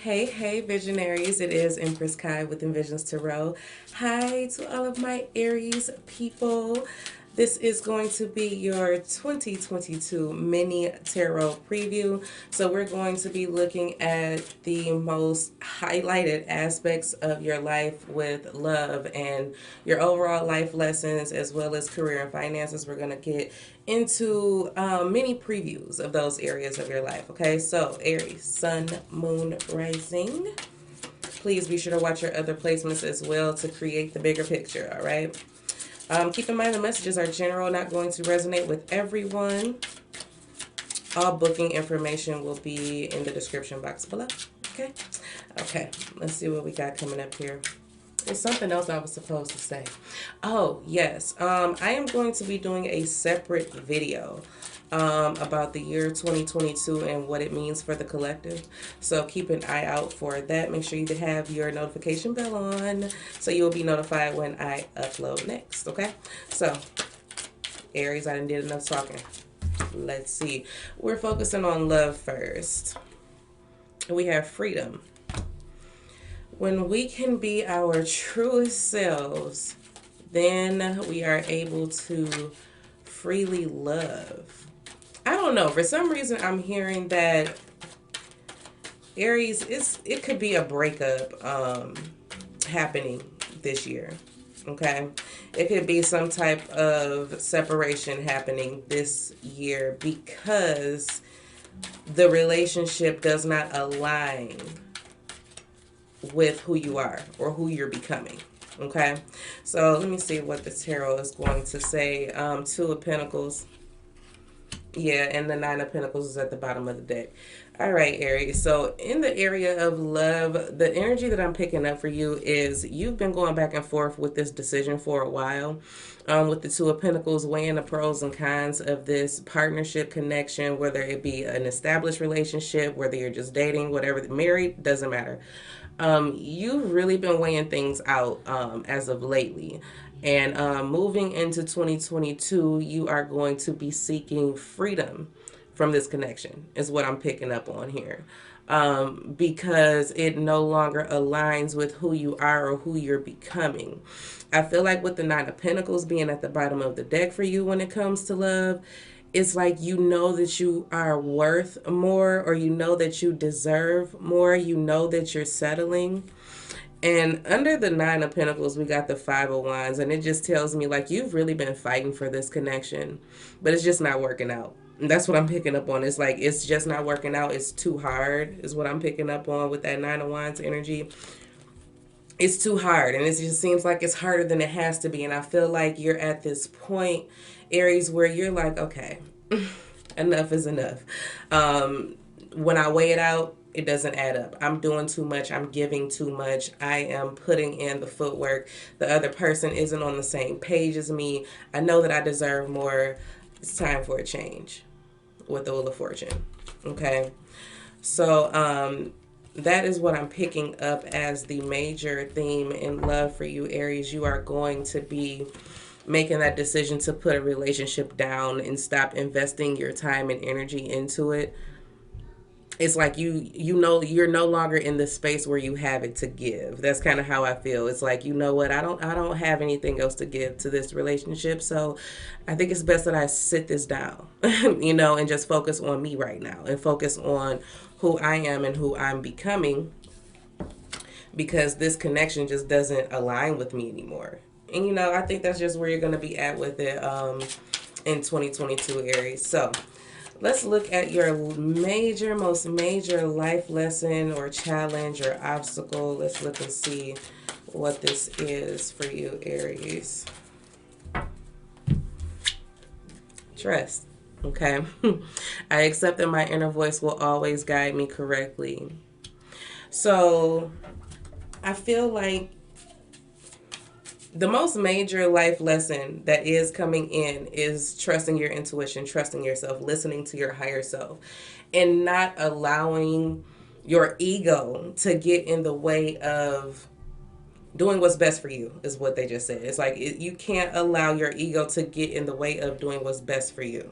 Hey, visionaries. It is Empress Kai with Envisions Tarot. Hi to all of my Aries people. This is going to be your 2022 mini tarot preview. So, we're going to be looking at the most highlighted aspects of your life with love and your overall life lessons, as well as career and finances. We're going to get into mini previews of those areas of your life. Okay, so Aries, Sun, Moon, Rising. Please be sure to watch your other placements as well to create the bigger picture. All right. Keep in mind the messages are general, not going to resonate with everyone. All booking information will be in the description box below. Okay. Okay. Let's see what we got coming up here. There's something else I was supposed to say. Oh, yes. I am going to be doing a separate video about the year 2022 and what it means for the collective. So keep an eye out for that. Make sure you have your notification bell on so you'll be notified when I upload next. Okay? So, Aries, I didn't did enough talking. Let's see. We're focusing on love first. We have freedom. When we can be our truest selves, then we are able to freely love. I don't know. For some reason, I'm hearing that Aries, it could be a breakup happening this year. Okay, it could be some type of separation happening this year because the relationship does not align with who you are or who you're becoming. Okay, so let me see what the tarot is going to say. Two of Pentacles. Yeah, and the Nine of Pentacles is at the bottom of the deck. All right, Aries. So in the area of love, the energy that I'm picking up for you is you've been going back and forth with this decision for a while. With the Two of Pentacles, weighing the pros and cons of this partnership connection, whether it be an established relationship, whether you're just dating, whatever, married, doesn't matter. You've really been weighing things out as of lately. And moving into 2022, you are going to be seeking freedom from this connection, is what I'm picking up on here. Because it no longer aligns with who you are or who you're becoming. I feel like with the Nine of Pentacles being at the bottom of the deck for you when it comes to love, it's like you know that you are worth more, or you know that you deserve more, you know that you're settling. And under the Nine of Pentacles, we got the Five of Wands, and it just tells me like you've really been fighting for this connection, but it's just not working out. And that's what I'm picking up on. It's like it's just not working out. It's too hard, is what I'm picking up on with that Nine of Wands energy. It's too hard, and it just seems like it's harder than it has to be. And I feel like you're at this point, Aries, where you're like, okay, enough is enough. When I weigh it out, it doesn't add up. I'm doing too much. I'm giving too much. I am putting in the footwork. The other person isn't on the same page as me. I know that I deserve more. It's time for a change with the Wheel of Fortune. Okay. So, that is what I'm picking up as the major theme in love for you, Aries. You are going to be making that decision to put a relationship down and stop investing your time and energy into it. It's like you know you're no longer in the space where you have it to give. That's kind of how I feel. It's like, you know what, I don't have anything else to give to this relationship, so I think it's best that I sit this down and just focus on me right now and focus on who I am and who I'm becoming, because this connection just doesn't align with me anymore. And I think that's just where you're going to be at with it in 2022, Aries. So let's look at your most major life lesson or challenge or obstacle. Let's look and see what this is for you, Aries. Trust. Okay. I accept that my inner voice will always guide me correctly. So I feel like the most major life lesson that is coming in is trusting your intuition, trusting yourself, listening to your higher self, and not allowing your ego to get in the way of doing what's best for you, is what they just said. It's like you can't allow your ego to get in the way of doing what's best for you.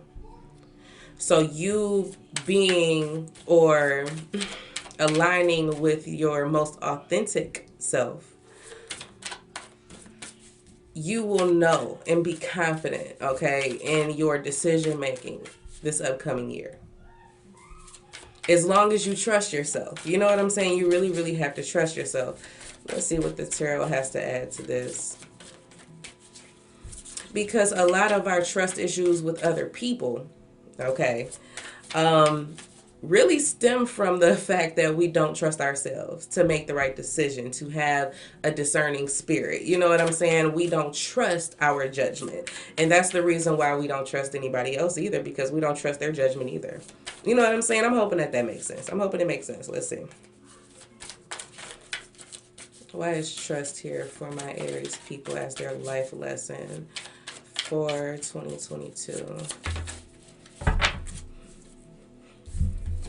So you being, or aligning with your most authentic self, you will know and be confident, okay, in your decision making this upcoming year. As long as you trust yourself. You know what I'm saying? You really, really have to trust yourself. Let's see what the tarot has to add to this. Because a lot of our trust issues with other people, okay, really stem from the fact that we don't trust ourselves to make the right decision, to have a discerning spirit. You know what I'm saying? We don't trust our judgment. And that's the reason why we don't trust anybody else either, because we don't trust their judgment either. You know what I'm saying? I'm hoping that that makes sense. I'm hoping it makes sense. Let's see. Why is trust here for my Aries people as their life lesson for 2022?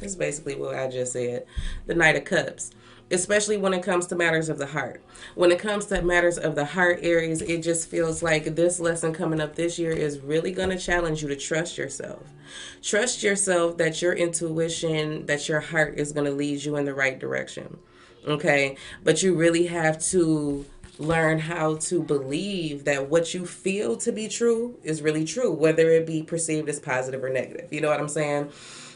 This is basically what I just said. The Knight of Cups. Especially when it comes to matters of the heart. When it comes to matters of the heart, Aries, it just feels like this lesson coming up this year is really going to challenge you to trust yourself. Trust yourself, that your intuition, that your heart is going to lead you in the right direction. Okay? But you really have to learn how to believe that what you feel to be true is really true, whether it be perceived as positive or negative. You know what I'm saying?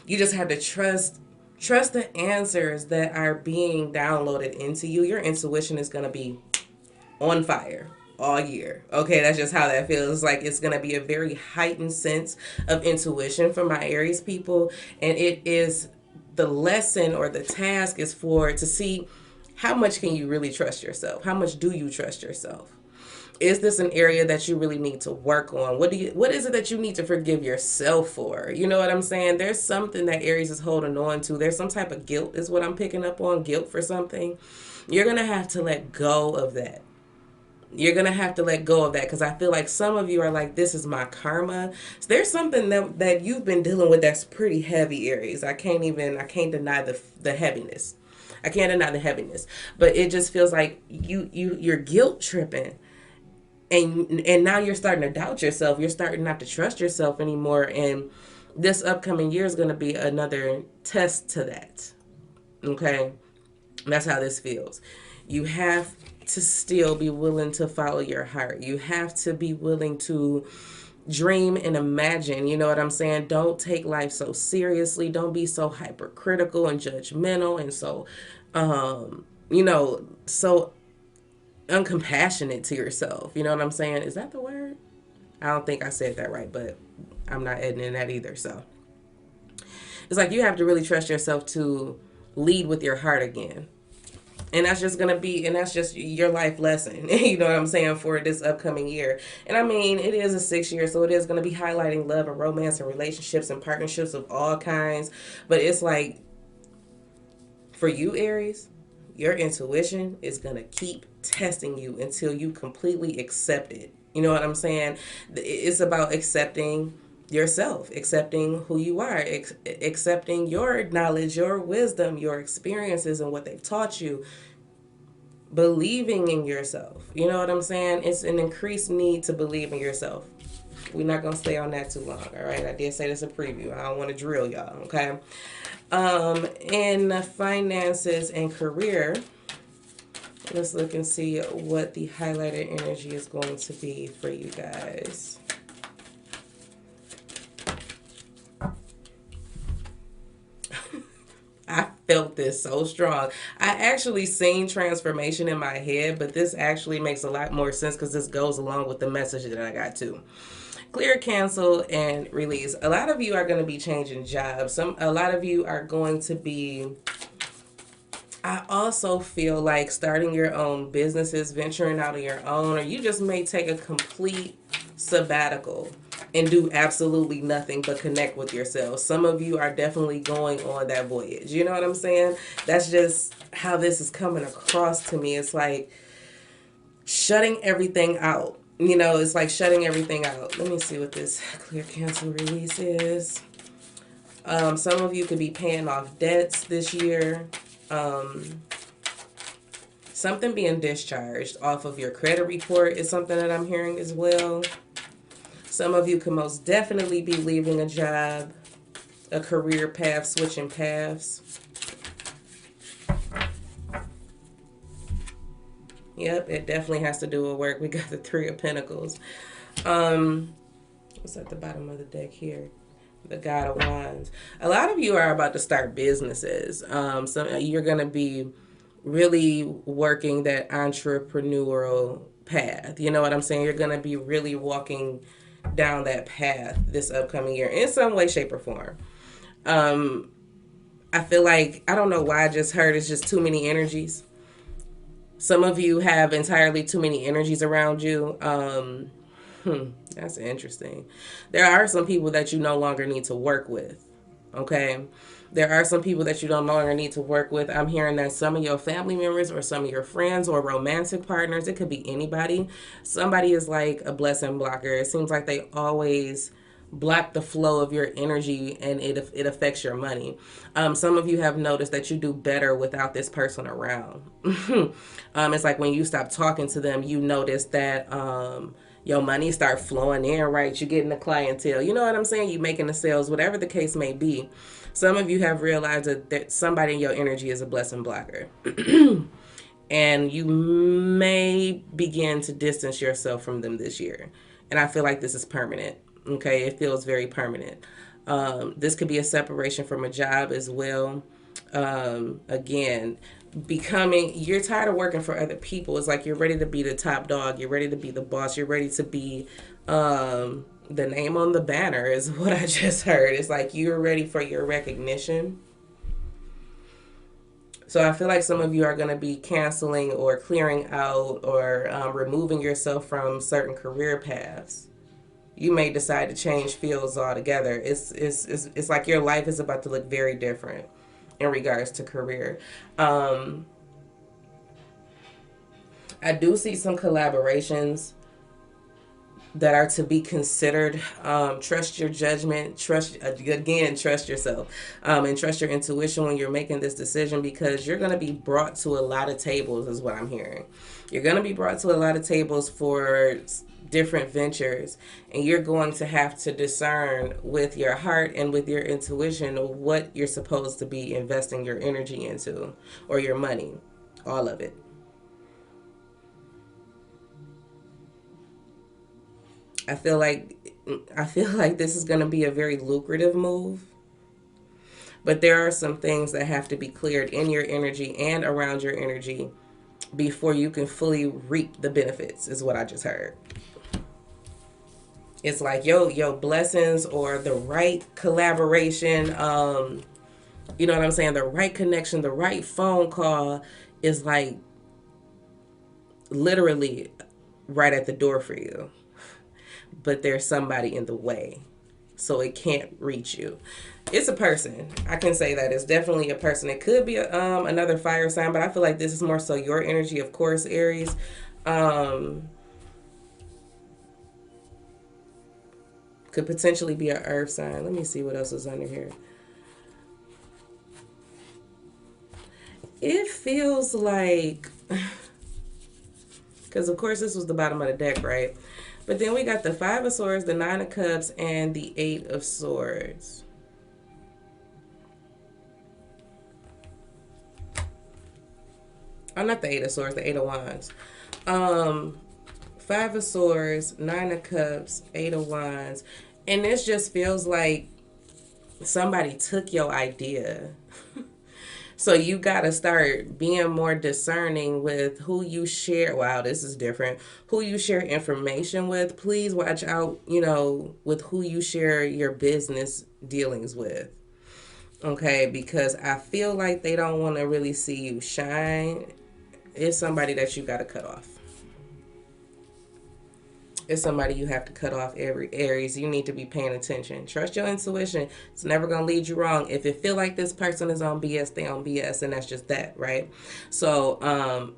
You just have to trust the answers that are being downloaded into you. Your intuition is going to be on fire all year. Okay, that's just how that feels. Like it's going to be a very heightened sense of intuition for my Aries people. And it is the lesson, or the task is for to see how much can you really trust yourself? How much do you trust yourself? Is this an area that you really need to work on? What is it that you need to forgive yourself for? You know what I'm saying? There's something that Aries is holding on to. There's some type of guilt is what I'm picking up on, guilt for something. You're going to have to let go of that. You're going to have to let go of that, because I feel like some of you are like, this is my karma. So there's something that you've been dealing with that's pretty heavy, Aries. I can't deny the heaviness. I can't deny the heaviness. But it just feels like you're guilt tripping. And now you're starting to doubt yourself. You're starting not to trust yourself anymore. And this upcoming year is going to be another test to that. Okay? That's how this feels. You have to still be willing to follow your heart. You have to be willing to dream and imagine. You know what I'm saying? Don't take life so seriously. Don't be so hypercritical and judgmental and so, so uncompassionate to yourself. You know what I'm saying? Is that the word? I don't think I said that right, but I'm not editing that either. So it's like you have to really trust yourself to lead with your heart again. And that's just going to be, and that's just your life lesson, you know what I'm saying, for this upcoming year. And I mean, it is a 6 year, so it is going to be highlighting love and romance and relationships and partnerships of all kinds. But it's like, for you, Aries, your intuition is going to keep testing you until you completely accept it. You know what I'm saying? It's about accepting yourself, accepting who you are, accepting your knowledge, your wisdom, your experiences, and what they've taught you. Believing in yourself. You know what I'm saying? It's an increased need to believe in yourself. We're not going to stay on that too long, all right? I did say this a preview. I don't want to drill y'all, okay? In finances and career, let's look and see what the highlighted energy is going to be for you guys. I felt this so strong. I actually seen transformation in my head, but this actually makes a lot more sense because this goes along with the message that I got too. Clear, cancel, and release. A lot of you are going to be changing jobs. A lot of you are going to be, I also feel like, starting your own businesses, venturing out on your own, or you just may take a complete sabbatical and do absolutely nothing but connect with yourself. Some of you are definitely going on that voyage. You know what I'm saying? That's just how this is coming across to me. It's like shutting everything out. You know, it's like shutting everything out. Let me see what this clear, cancel, release is. Some of you could be paying off debts this year. Something being discharged off of your credit report is something that I'm hearing as well. Some of you could most definitely be leaving a job, a career path, switching paths. Yep, it definitely has to do with work. We got the Three of Pentacles. What's at the bottom of the deck here? The God of Wands. A lot of you are about to start businesses. So you're going to be really working that entrepreneurial path. You know what I'm saying? You're going to be really walking down that path this upcoming year in some way, shape, or form. I feel like, I don't know why I just heard it's just too many energies. Some of you have entirely too many energies around you. That's interesting. There are some people that you no longer need to work with. Okay. There are some people that you no longer need to work with. I'm hearing that some of your family members or some of your friends or romantic partners, it could be anybody. Somebody is like a blessing blocker. It seems like they always block the flow of your energy and it affects your money. Some of you have noticed that you do better without this person around. It's like when you stop talking to them, you notice that your money start flowing in, right? You getting the clientele. You know what I'm saying? You making the sales, whatever the case may be. Some of you have realized that somebody in your energy is a blessing blocker. And you may begin to distance yourself from them this year. And I feel like this is permanent. Okay, it feels very permanent. This could be a separation from a job as well. Again, you're tired of working for other people. It's like you're ready to be the top dog. You're ready to be the boss. You're ready to be the name on the banner is what I just heard. It's like you're ready for your recognition. So I feel like some of you are going to be canceling or clearing out or removing yourself from certain career paths. You may decide to change fields altogether. It's like your life is about to look very different in regards to career. I do see some collaborations that are to be considered. Trust your judgment. Trust yourself, and trust your intuition when you're making this decision, because you're going to be brought to a lot of tables is what I'm hearing. You're going to be brought to a lot of tables for different ventures, and you're going to have to discern with your heart and with your intuition what you're supposed to be investing your energy into, or your money, all of it. I feel like this is going to be a very lucrative move, but there are some things that have to be cleared in your energy and around your energy before you can fully reap the benefits is what I just heard. It's like yo blessings or the right collaboration, you know what I'm saying, the right connection, the right phone call is like literally right at the door for you. But there's somebody in the way, so it can't reach you. It's a person. I can say that it's definitely a person. It could be another fire sign, but I feel like this is more so your energy, of course, Aries. Could potentially be an earth sign. Let me see what else is under here. It feels like, because of course this was the bottom of the deck, right? But then we got the Five of Swords, the Nine of Cups, and the Eight of Swords. Oh, not the Eight of Swords, the Eight of Wands. Five of Swords, Nine of Cups, Eight of Wands. And this just feels like somebody took your idea. So you got to start being more discerning with who you share. Wow, this is different. Who you share information with. Please watch out, with who you share your business dealings with. Okay, because I feel like they don't want to really see you shine. It's somebody that you got to cut off. It's somebody you have to cut off. Aries, you need to be paying attention. Trust your intuition. It's never going to lead you wrong. If it feel like this person is on BS, they on BS, and that's just that, right? So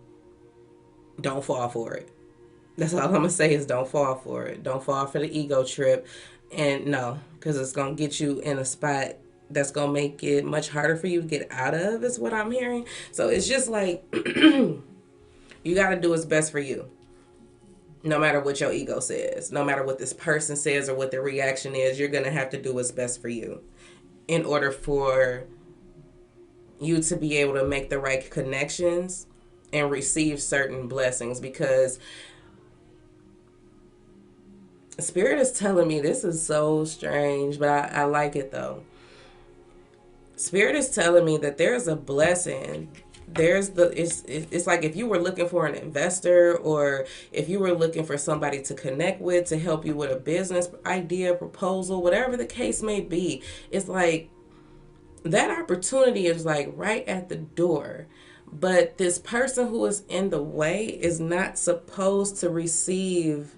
don't fall for it. That's all I'm going to say is don't fall for it. Don't fall for the ego trip. And no, because it's going to get you in a spot that's going to make it much harder for you to get out of, is what I'm hearing. So it's just like you got to do what's best for you. No matter what your ego says, no matter what this person says or what their reaction is, you're going to have to do what's best for you in order for you to be able to make the right connections and receive certain blessings, because Spirit is telling me, this is so strange, but I like it though. Spirit is telling me that there's a blessing. It's like if you were looking for an investor, or if you were looking for somebody to connect with to help you with a business idea, proposal, whatever the case may be. It's like that opportunity is like right at the door. But this person who is in the way is not supposed to receive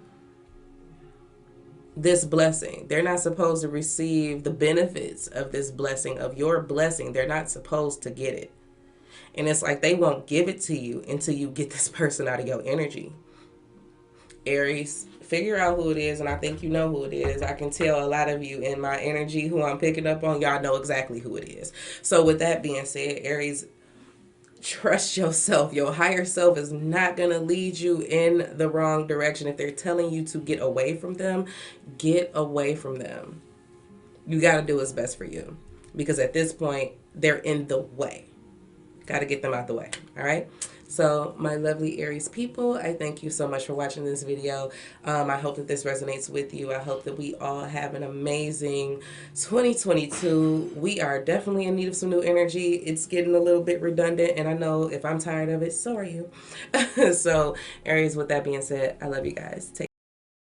this blessing. They're not supposed to receive the benefits of this blessing, of your blessing. They're not supposed to get it. And it's like they won't give it to you until you get this person out of your energy. Aries, figure out who it is, and I think you know who it is. I can tell a lot of you in my energy who I'm picking up on, y'all know exactly who it is. So with that being said, Aries, trust yourself. Your higher self is not going to lead you in the wrong direction. If they're telling you to get away from them, get away from them. You got to do what's best for you, because at this point, they're in the way. Got to get them out the way. All right. So my lovely Aries people, I thank you so much for watching this video. I hope that this resonates with you. I hope that we all have an amazing 2022. We are definitely in need of some new energy. It's getting a little bit redundant, and I know if I'm tired of it, so are you. So Aries, with that being said, I love you guys. Take